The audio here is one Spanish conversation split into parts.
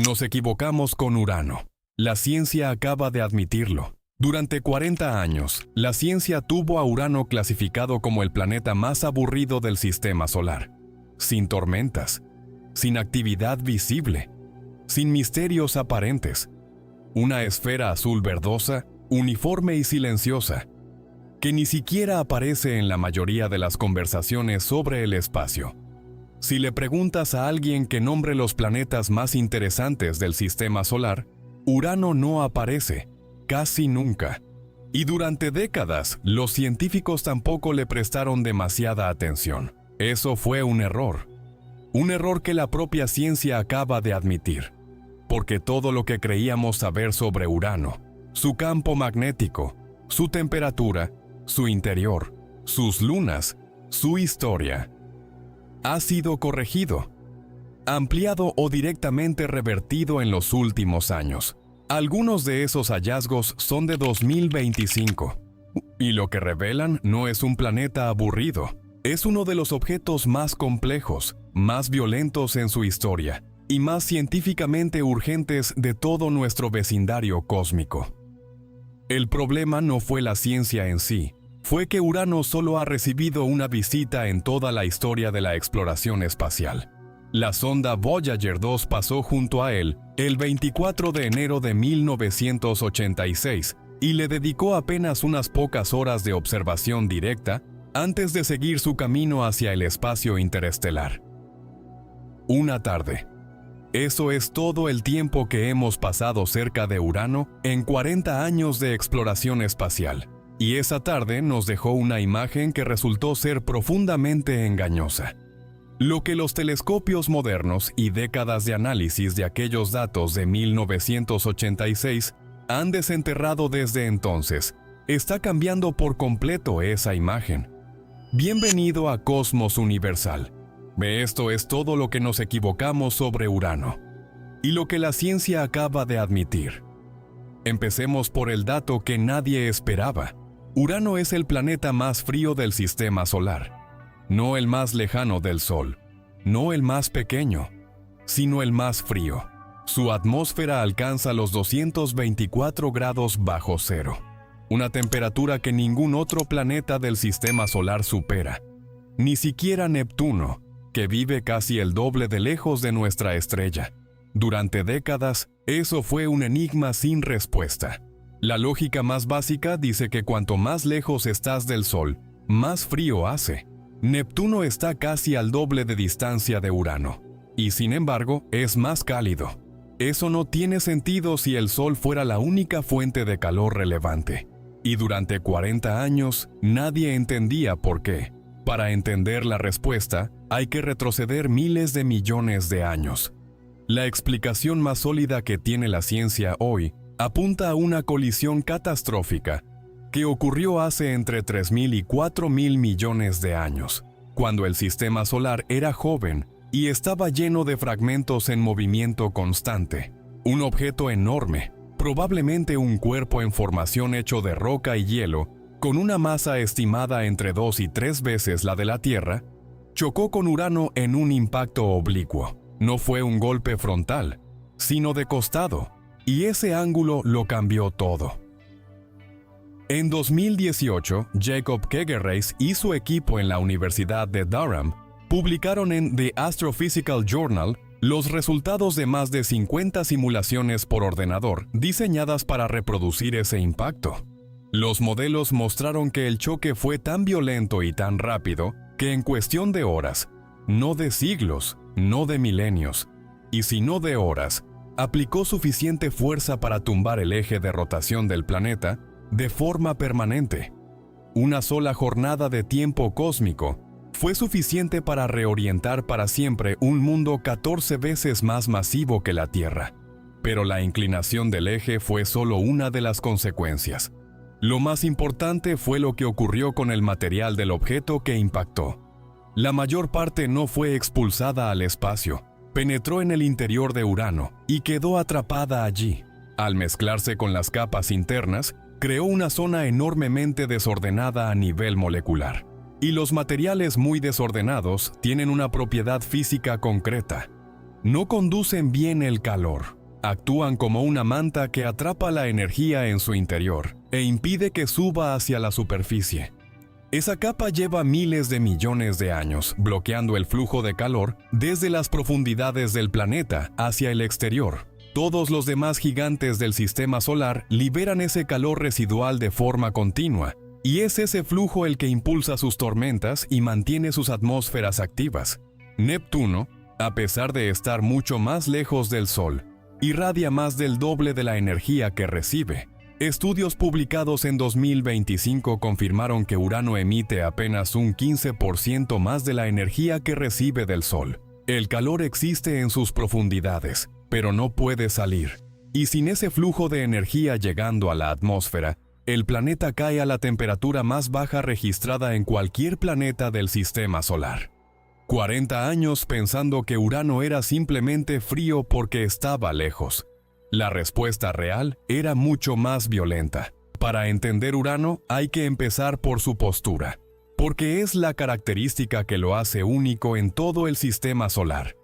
Nos equivocamos con Urano. La ciencia acaba de admitirlo. Durante 40 años, la ciencia tuvo a Urano clasificado como el planeta más aburrido del sistema solar. Sin tormentas, sin actividad visible, sin misterios aparentes. Una esfera azul verdosa, uniforme y silenciosa, que ni siquiera aparece en la mayoría de las conversaciones sobre el espacio. Si le preguntas a alguien que nombre los planetas más interesantes del sistema solar, Urano no aparece, casi nunca. Y durante décadas, los científicos tampoco le prestaron demasiada atención. Eso fue un error. Un error que la propia ciencia acaba de admitir. Porque todo lo que creíamos saber sobre Urano, su campo magnético, su temperatura, su interior, sus lunas, su historia, ha sido corregido, ampliado o directamente revertido en los últimos años. Algunos de esos hallazgos son de 2025, y lo que revelan no es un planeta aburrido, es uno de los objetos más complejos, más violentos en su historia, y más científicamente urgentes de todo nuestro vecindario cósmico. El problema no fue la ciencia en sí, fue que Urano solo ha recibido una visita en toda la historia de la exploración espacial. La sonda Voyager 2 pasó junto a él el 24 de enero de 1986 y le dedicó apenas unas pocas horas de observación directa antes de seguir su camino hacia el espacio interestelar. Una tarde. Eso es todo el tiempo que hemos pasado cerca de Urano en 40 años de exploración espacial. Y esa tarde nos dejó una imagen que resultó ser profundamente engañosa. Lo que los telescopios modernos y décadas de análisis de aquellos datos de 1986 han desenterrado desde entonces, está cambiando por completo esa imagen. Bienvenido a Cosmos Universal. Esto es todo lo que nos equivocamos sobre Urano. Y lo que la ciencia acaba de admitir. Empecemos por el dato que nadie esperaba. Urano es el planeta más frío del sistema solar. No el más lejano del Sol, no el más pequeño, sino el más frío. Su atmósfera alcanza los 224 grados bajo cero, una temperatura que ningún otro planeta del sistema solar supera. Ni siquiera Neptuno, que vive casi el doble de lejos de nuestra estrella. Durante décadas, eso fue un enigma sin respuesta. La lógica más básica dice que cuanto más lejos estás del Sol, más frío hace. Neptuno está casi al doble de distancia de Urano, y sin embargo es más cálido. Eso no tiene sentido si el Sol fuera la única fuente de calor relevante. Y durante 40 años nadie entendía por qué. Para entender la respuesta, hay que retroceder miles de millones de años. La explicación más sólida que tiene la ciencia hoy apunta a una colisión catastrófica que ocurrió hace entre 3.000 y 4.000 millones de años, cuando el sistema solar era joven y estaba lleno de fragmentos en movimiento constante. Un objeto enorme, probablemente un cuerpo en formación hecho de roca y hielo, con una masa estimada entre 2 y 3 veces la de la Tierra, chocó con Urano en un impacto oblicuo. No fue un golpe frontal, sino de costado, y ese ángulo lo cambió todo. En 2018, Jacob Kegereis y su equipo en la Universidad de Durham publicaron en The Astrophysical Journal los resultados de más de 50 simulaciones por ordenador diseñadas para reproducir ese impacto. Los modelos mostraron que el choque fue tan violento y tan rápido que en cuestión de horas, no de siglos, no de milenios, y sino de horas, aplicó suficiente fuerza para tumbar el eje de rotación del planeta de forma permanente. Una sola jornada de tiempo cósmico fue suficiente para reorientar para siempre un mundo 14 veces más masivo que la Tierra. Pero la inclinación del eje fue solo una de las consecuencias. Lo más importante fue lo que ocurrió con el material del objeto que impactó. La mayor parte no fue expulsada al espacio, penetró en el interior de Urano y quedó atrapada allí. Al mezclarse con las capas internas, creó una zona enormemente desordenada a nivel molecular. Y los materiales muy desordenados tienen una propiedad física concreta. No conducen bien el calor. Actúan como una manta que atrapa la energía en su interior e impide que suba hacia la superficie. Esa capa lleva miles de millones de años, bloqueando el flujo de calor desde las profundidades del planeta hacia el exterior. Todos los demás gigantes del sistema solar liberan ese calor residual de forma continua, y es ese flujo el que impulsa sus tormentas y mantiene sus atmósferas activas. Neptuno, a pesar de estar mucho más lejos del Sol, irradia más del doble de la energía que recibe. Estudios publicados en 2025 confirmaron que Urano emite apenas un 15% más de la energía que recibe del Sol. El calor existe en sus profundidades, pero no puede salir. Y sin ese flujo de energía llegando a la atmósfera, el planeta cae a la temperatura más baja registrada en cualquier planeta del sistema solar. 40 años pensando que Urano era simplemente frío porque estaba lejos. La respuesta real era mucho más violenta. Para entender Urano hay que empezar por su postura, porque es la característica que lo hace único en todo el sistema solar.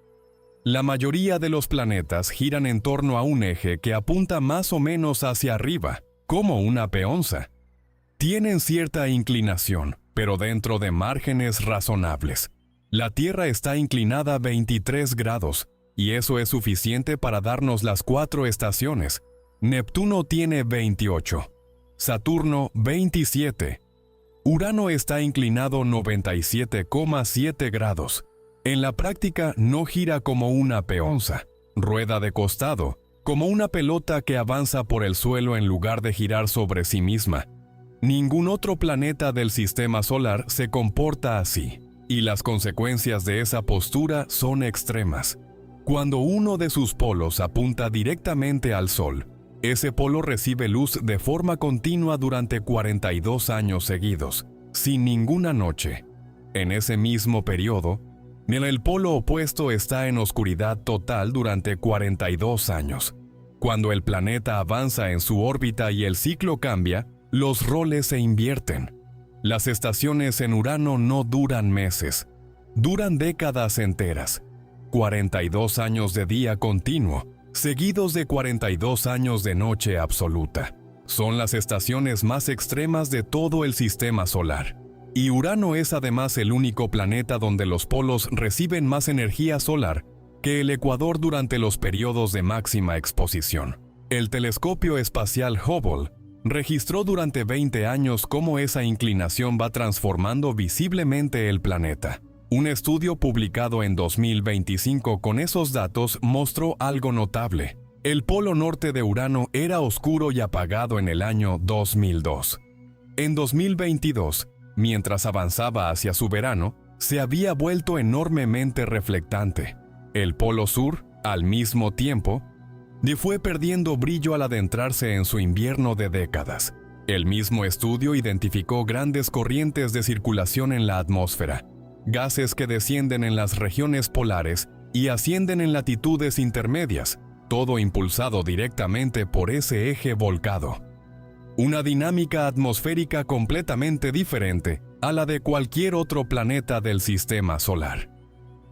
La mayoría de los planetas giran en torno a un eje que apunta más o menos hacia arriba, como una peonza. Tienen cierta inclinación, pero dentro de márgenes razonables. La Tierra está inclinada 23 grados, y eso es suficiente para darnos las 4 estaciones. Neptuno tiene 28, Saturno 27. Urano está inclinado 97,7 grados. En la práctica no gira como una peonza, rueda de costado, como una pelota que avanza por el suelo en lugar de girar sobre sí misma. Ningún otro planeta del sistema solar se comporta así, y las consecuencias de esa postura son extremas. Cuando uno de sus polos apunta directamente al Sol, ese polo recibe luz de forma continua durante 42 años seguidos, sin ninguna noche. En ese mismo periodo, el polo opuesto está en oscuridad total durante 42 años. Cuando el planeta avanza en su órbita y el ciclo cambia, los roles se invierten. Las estaciones en Urano no duran meses, duran décadas enteras. 42 años de día continuo, seguidos de 42 años de noche absoluta. Son las estaciones más extremas de todo el sistema solar. Y Urano es además el único planeta donde los polos reciben más energía solar que el ecuador durante los periodos de máxima exposición. El telescopio espacial Hubble registró durante 20 años cómo esa inclinación va transformando visiblemente el planeta. Un estudio publicado en 2025 con esos datos mostró algo notable. El polo norte de Urano era oscuro y apagado en el año 2002. En 2022, mientras avanzaba hacia su verano, se había vuelto enormemente reflectante. El polo sur, al mismo tiempo, fue perdiendo brillo al adentrarse en su invierno de décadas. El mismo estudio identificó grandes corrientes de circulación en la atmósfera, gases que descienden en las regiones polares y ascienden en latitudes intermedias, todo impulsado directamente por ese eje volcado. Una dinámica atmosférica completamente diferente a la de cualquier otro planeta del sistema solar.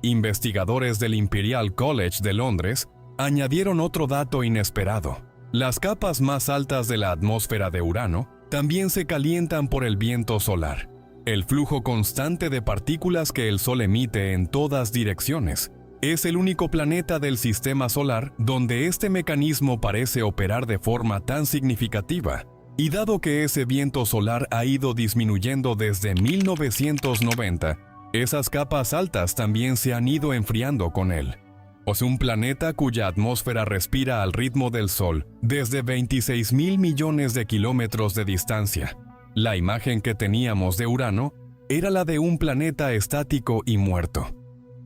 Investigadores del Imperial College de Londres añadieron otro dato inesperado. Las capas más altas de la atmósfera de Urano también se calientan por el viento solar, el flujo constante de partículas que el Sol emite en todas direcciones. Es el único planeta del sistema solar donde este mecanismo parece operar de forma tan significativa. Y dado que ese viento solar ha ido disminuyendo desde 1990, esas capas altas también se han ido enfriando con él. Es un planeta cuya atmósfera respira al ritmo del Sol desde 26.000 millones de kilómetros de distancia. La imagen que teníamos de Urano era la de un planeta estático y muerto.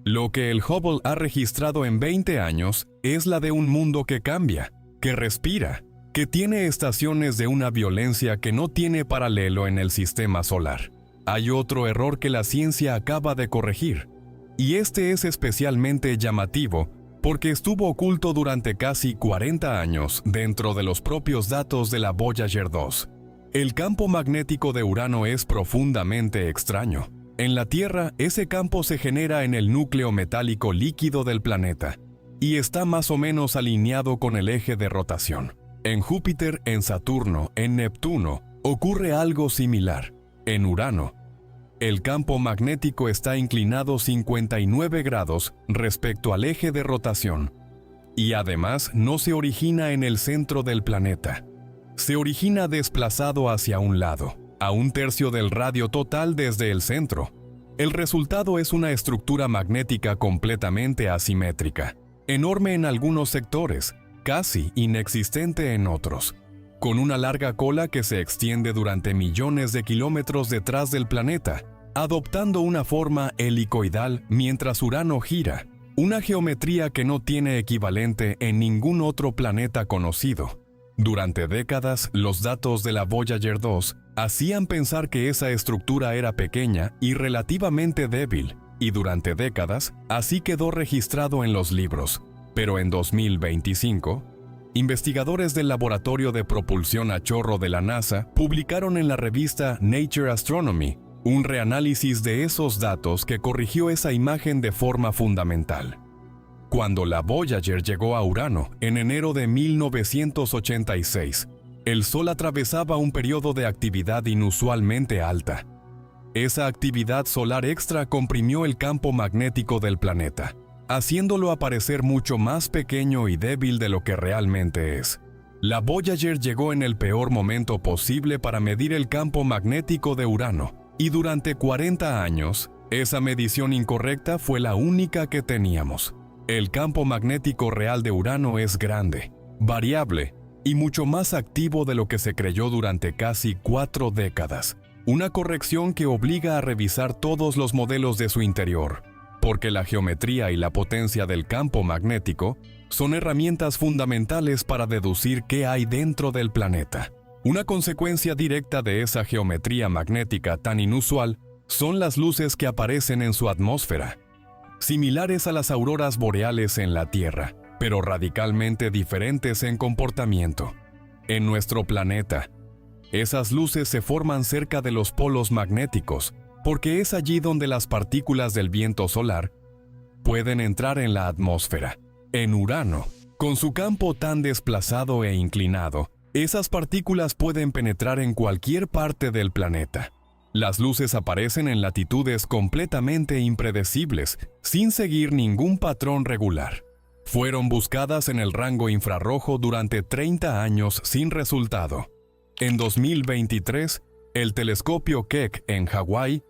Lo que el Hubble ha registrado en 20 años es la de un mundo que cambia, que respira, que tiene estaciones de una violencia que no tiene paralelo en el sistema solar. Hay otro error que la ciencia acaba de corregir, y este es especialmente llamativo porque estuvo oculto durante casi 40 años dentro de los propios datos de la Voyager 2. El campo magnético de Urano es profundamente extraño. En la Tierra, ese campo se genera en el núcleo metálico líquido del planeta, y está más o menos alineado con el eje de rotación. En Júpiter, en Saturno, en Neptuno, ocurre algo similar. En Urano, el campo magnético está inclinado 59 grados respecto al eje de rotación, y además no se origina en el centro del planeta. Se origina desplazado hacia un lado, a 1/3 del radio total desde el centro. El resultado es una estructura magnética completamente asimétrica, enorme en algunos sectores, casi inexistente en otros, con una larga cola que se extiende durante millones de kilómetros detrás del planeta, adoptando una forma helicoidal mientras Urano gira, una geometría que no tiene equivalente en ningún otro planeta conocido. Durante décadas, los datos de la Voyager 2 hacían pensar que esa estructura era pequeña y relativamente débil, y durante décadas, así quedó registrado en los libros. Pero en 2025, investigadores del Laboratorio de Propulsión a Chorro de la NASA publicaron en la revista Nature Astronomy un reanálisis de esos datos que corrigió esa imagen de forma fundamental. Cuando la Voyager llegó a Urano en enero de 1986, el Sol atravesaba un periodo de actividad inusualmente alta. Esa actividad solar extra comprimió el campo magnético del planeta, haciéndolo aparecer mucho más pequeño y débil de lo que realmente es. La Voyager llegó en el peor momento posible para medir el campo magnético de Urano, y durante 40 años, esa medición incorrecta fue la única que teníamos. El campo magnético real de Urano es grande, variable y mucho más activo de lo que se creyó durante casi 4 décadas. Una corrección que obliga a revisar todos los modelos de su interior, porque la geometría y la potencia del campo magnético son herramientas fundamentales para deducir qué hay dentro del planeta. Una consecuencia directa de esa geometría magnética tan inusual son las luces que aparecen en su atmósfera, similares a las auroras boreales en la Tierra, pero radicalmente diferentes en comportamiento. En nuestro planeta, esas luces se forman cerca de los polos magnéticos, porque es allí donde las partículas del viento solar pueden entrar en la atmósfera. En Urano, con su campo tan desplazado e inclinado, esas partículas pueden penetrar en cualquier parte del planeta. Las luces aparecen en latitudes completamente impredecibles, sin seguir ningún patrón regular. Fueron buscadas en el rango infrarrojo durante 30 años sin resultado. En 2023, el telescopio Keck en Hawái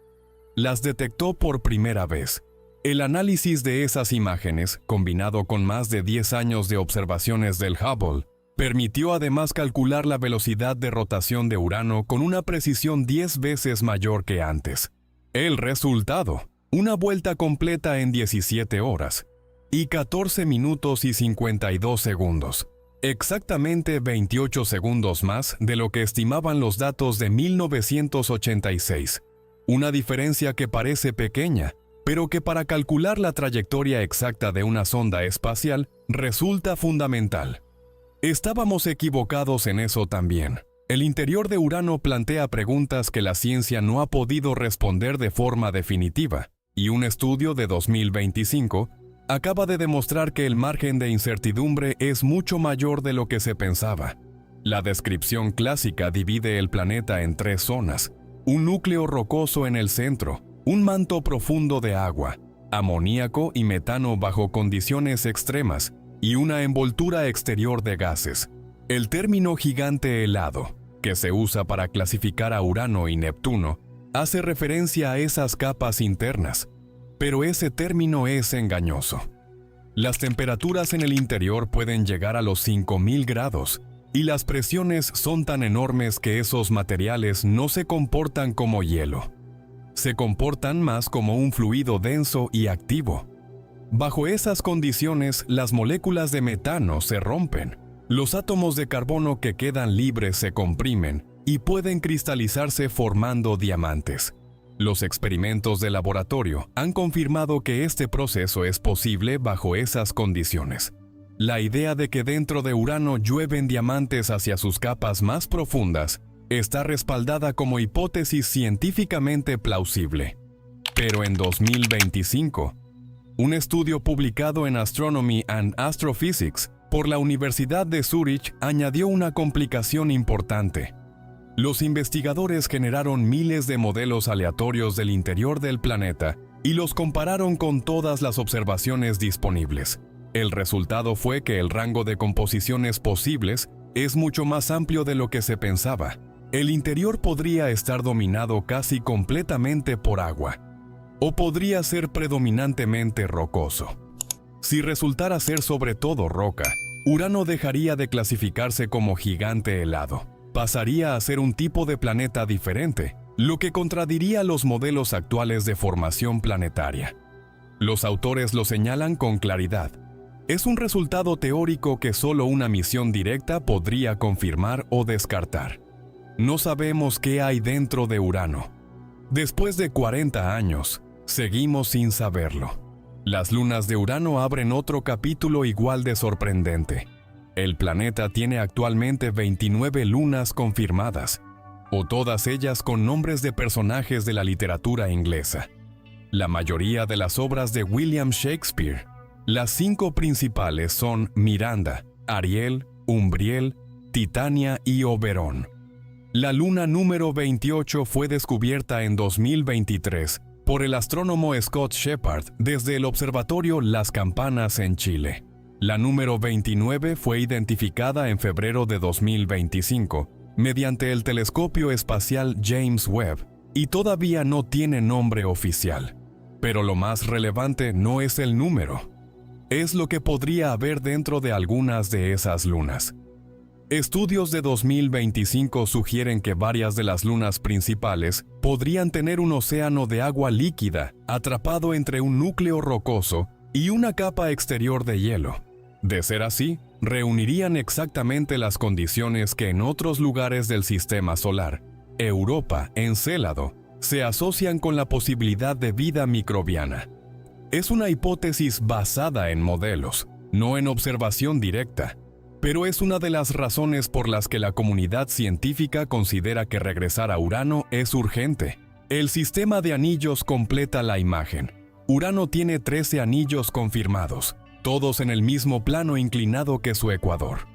las detectó por primera vez. El análisis de esas imágenes, combinado con más de 10 años de observaciones del Hubble, permitió además calcular la velocidad de rotación de Urano con una precisión 10 veces mayor que antes. El resultado, una vuelta completa en 17 horas y 14 minutos y 52 segundos. Exactamente 28 segundos más de lo que estimaban los datos de 1986. Una diferencia que parece pequeña, pero que para calcular la trayectoria exacta de una sonda espacial resulta fundamental. Estábamos equivocados en eso también. El interior de Urano plantea preguntas que la ciencia no ha podido responder de forma definitiva, y un estudio de 2025 acaba de demostrar que el margen de incertidumbre es mucho mayor de lo que se pensaba. La descripción clásica divide el planeta en 3 zonas: un núcleo rocoso en el centro, un manto profundo de agua, amoníaco y metano bajo condiciones extremas, y una envoltura exterior de gases. El término gigante helado, que se usa para clasificar a Urano y Neptuno, hace referencia a esas capas internas, pero ese término es engañoso. Las temperaturas en el interior pueden llegar a los 5000 grados, y las presiones son tan enormes que esos materiales no se comportan como hielo. Se comportan más como un fluido denso y activo. Bajo esas condiciones, las moléculas de metano se rompen. Los átomos de carbono que quedan libres se comprimen y pueden cristalizarse formando diamantes. Los experimentos de laboratorio han confirmado que este proceso es posible bajo esas condiciones. La idea de que dentro de Urano llueven diamantes hacia sus capas más profundas está respaldada como hipótesis científicamente plausible. Pero en 2025, Un estudio publicado en Astronomy and Astrophysics por la Universidad de Zúrich añadió una complicación importante. Los investigadores generaron miles de modelos aleatorios del interior del planeta y los compararon con todas las observaciones disponibles. El resultado fue que el rango de composiciones posibles es mucho más amplio de lo que se pensaba. El interior podría estar dominado casi completamente por agua, o podría ser predominantemente rocoso. Si resultara ser sobre todo roca, Urano dejaría de clasificarse como gigante helado. Pasaría a ser un tipo de planeta diferente, lo que contradiría los modelos actuales de formación planetaria. Los autores lo señalan con claridad. Es un resultado teórico que solo una misión directa podría confirmar o descartar. No sabemos qué hay dentro de Urano. Después de 40 años, seguimos sin saberlo. Las lunas de Urano abren otro capítulo igual de sorprendente. El planeta tiene actualmente 29 lunas confirmadas, o todas ellas con nombres de personajes de la literatura inglesa. La mayoría de las obras de William Shakespeare. Las 5 principales son Miranda, Ariel, Umbriel, Titania y Oberón. La luna número 28 fue descubierta en 2023 por el astrónomo Scott Shepard desde el observatorio Las Campanas en Chile. La número 29 fue identificada en febrero de 2025 mediante el telescopio espacial James Webb y todavía no tiene nombre oficial. Pero lo más relevante no es el número, es lo que podría haber dentro de algunas de esas lunas. Estudios de 2025 sugieren que varias de las lunas principales podrían tener un océano de agua líquida atrapado entre un núcleo rocoso y una capa exterior de hielo. De ser así, reunirían exactamente las condiciones que en otros lugares del sistema solar, Europa, Encélado, se asocian con la posibilidad de vida microbiana. Es una hipótesis basada en modelos, no en observación directa. Pero es una de las razones por las que la comunidad científica considera que regresar a Urano es urgente. El sistema de anillos completa la imagen. Urano tiene 13 anillos confirmados, todos en el mismo plano inclinado que su ecuador.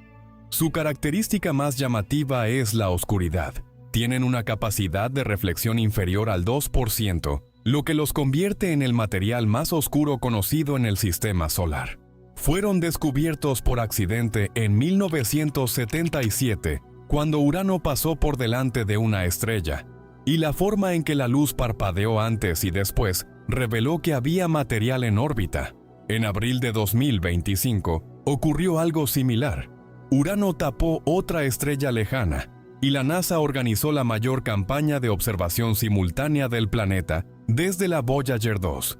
Su característica más llamativa es la oscuridad. Tienen una capacidad de reflexión inferior al 2%, lo que los convierte en el material más oscuro conocido en el sistema solar. Fueron descubiertos por accidente en 1977, cuando Urano pasó por delante de una estrella, y la forma en que la luz parpadeó antes y después reveló que había material en órbita. En abril de 2025 ocurrió algo similar. Urano tapó otra estrella lejana, y la NASA organizó la mayor campaña de observación simultánea del planeta desde la Voyager 2.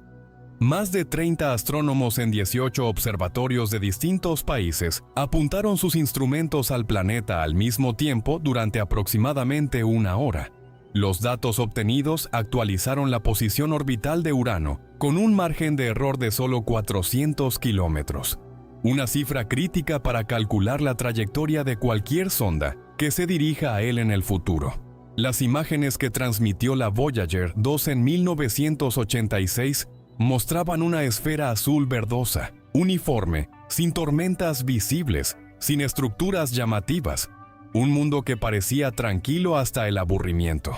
Más de 30 astrónomos en 18 observatorios de distintos países apuntaron sus instrumentos al planeta al mismo tiempo durante aproximadamente una hora. Los datos obtenidos actualizaron la posición orbital de Urano con un margen de error de solo 400 kilómetros, una cifra crítica para calcular la trayectoria de cualquier sonda que se dirija a él en el futuro. Las imágenes que transmitió la Voyager 2 en 1986 mostraban una esfera azul verdosa, uniforme, sin tormentas visibles, sin estructuras llamativas, un mundo que parecía tranquilo hasta el aburrimiento.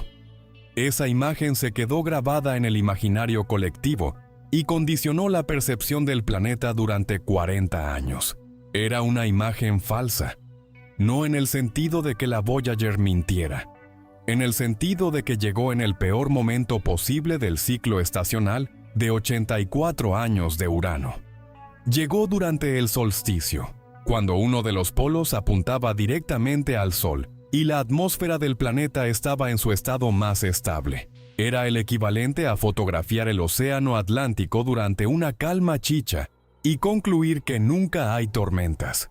Esa imagen se quedó grabada en el imaginario colectivo y condicionó la percepción del planeta durante 40 años. Era una imagen falsa, no en el sentido de que la Voyager mintiera, en el sentido de que llegó en el peor momento posible del ciclo estacional de 84 años de Urano. Llegó durante el solsticio, cuando uno de los polos apuntaba directamente al Sol y la atmósfera del planeta estaba en su estado más estable. Era el equivalente a fotografiar el océano Atlántico durante una calma chicha y concluir que nunca hay tormentas.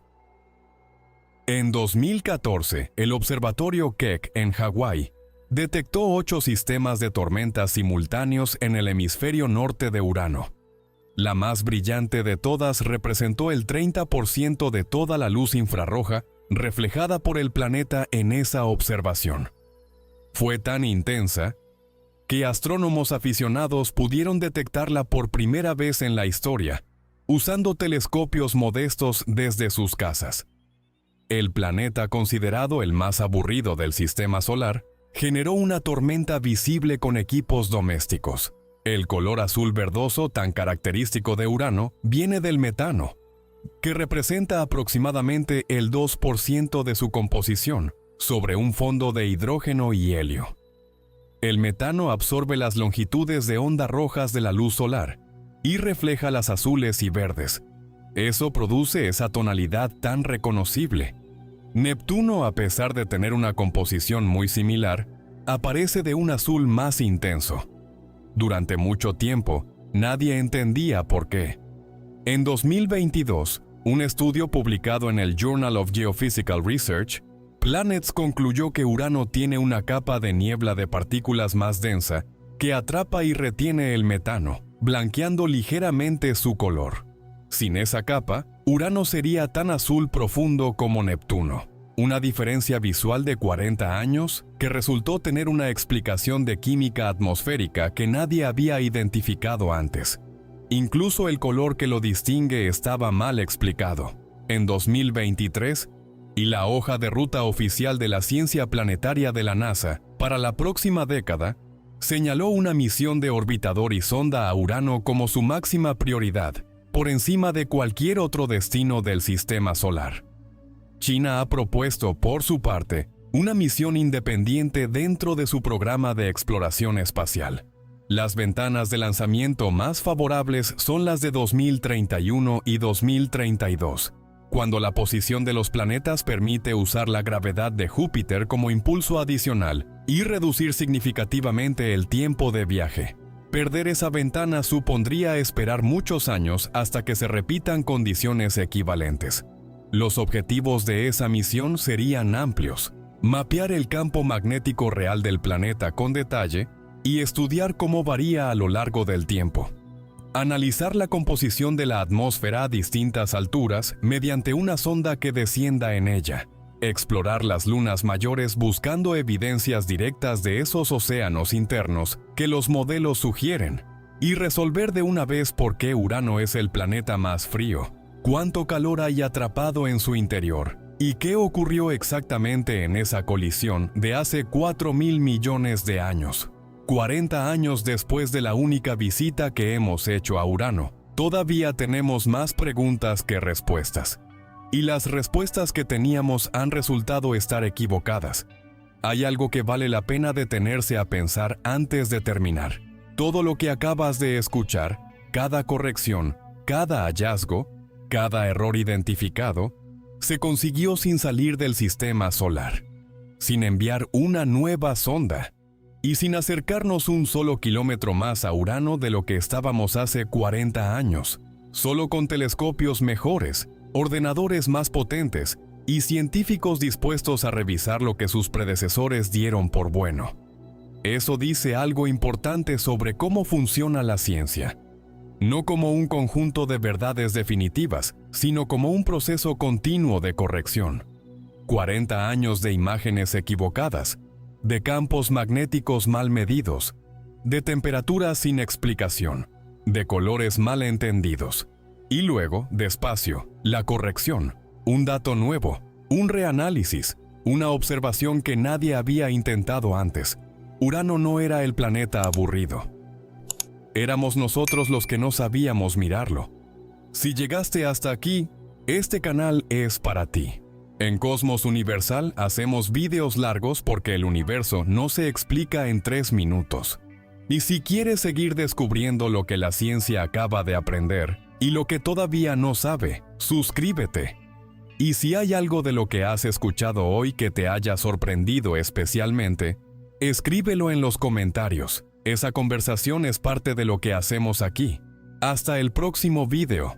En 2014, el observatorio Keck en Hawái detectó 8 sistemas de tormentas simultáneos en el hemisferio norte de Urano. La más brillante de todas representó el 30% de toda la luz infrarroja reflejada por el planeta en esa observación. Fue tan intensa que astrónomos aficionados pudieron detectarla por primera vez en la historia, usando telescopios modestos desde sus casas. El planeta, considerado el más aburrido del sistema solar, generó una tormenta visible con equipos domésticos. El color azul verdoso tan característico de Urano viene del metano, que representa aproximadamente el 2% de su composición, sobre un fondo de hidrógeno y helio. El metano absorbe las longitudes de onda rojas de la luz solar y refleja las azules y verdes. Eso produce esa tonalidad tan reconocible. Neptuno, a pesar de tener una composición muy similar, aparece de un azul más intenso. Durante mucho tiempo, nadie entendía por qué. En 2022, un estudio publicado en el Journal of Geophysical Research, Planets concluyó que Urano tiene una capa de niebla de partículas más densa que atrapa y retiene el metano, blanqueando ligeramente su color. Sin esa capa, Urano sería tan azul profundo como Neptuno. Una diferencia visual de 40 años que resultó tener una explicación de química atmosférica que nadie había identificado antes. Incluso el color que lo distingue estaba mal explicado. En 2023, y la hoja de ruta oficial de la ciencia planetaria de la NASA para la próxima década señaló una misión de orbitador y sonda a Urano como su máxima prioridad, por encima de cualquier otro destino del sistema solar. China ha propuesto, por su parte, una misión independiente dentro de su programa de exploración espacial. Las ventanas de lanzamiento más favorables son las de 2031 y 2032, cuando la posición de los planetas permite usar la gravedad de Júpiter como impulso adicional y reducir significativamente el tiempo de viaje. Perder esa ventana supondría esperar muchos años hasta que se repitan condiciones equivalentes. Los objetivos de esa misión serían amplios: mapear el campo magnético real del planeta con detalle y estudiar cómo varía a lo largo del tiempo. Analizar la composición de la atmósfera a distintas alturas mediante una sonda que descienda en ella. Explorar las lunas mayores buscando evidencias directas de esos océanos internos que los modelos sugieren. Y resolver de una vez por qué Urano es el planeta más frío, cuánto calor hay atrapado en su interior y qué ocurrió exactamente en esa colisión de hace 4.000 millones de años. 40 años después de la única visita que hemos hecho a Urano, todavía tenemos más preguntas que respuestas. Y las respuestas que teníamos han resultado estar equivocadas. Hay algo que vale la pena detenerse a pensar antes de terminar. Todo lo que acabas de escuchar, cada corrección, cada hallazgo, cada error identificado, se consiguió sin salir del sistema solar, sin enviar una nueva sonda, y sin acercarnos un solo kilómetro más a Urano de lo que estábamos hace 40 años, solo con telescopios mejores, ordenadores más potentes y científicos dispuestos a revisar lo que sus predecesores dieron por bueno. Eso dice algo importante sobre cómo funciona la ciencia. No como un conjunto de verdades definitivas, sino como un proceso continuo de corrección. 40 años de imágenes equivocadas, de campos magnéticos mal medidos, de temperaturas sin explicación, de colores mal entendidos. Y luego, despacio, la corrección, un dato nuevo, un reanálisis, una observación que nadie había intentado antes. Urano no era el planeta aburrido. Éramos nosotros los que no sabíamos mirarlo. Si llegaste hasta aquí, este canal es para ti. En Cosmos Universal hacemos vídeos largos porque el universo no se explica en 3 minutos. Y si quieres seguir descubriendo lo que la ciencia acaba de aprender y lo que todavía no sabe, suscríbete. Y si hay algo de lo que has escuchado hoy que te haya sorprendido especialmente, escríbelo en los comentarios. Esa conversación es parte de lo que hacemos aquí. Hasta el próximo video.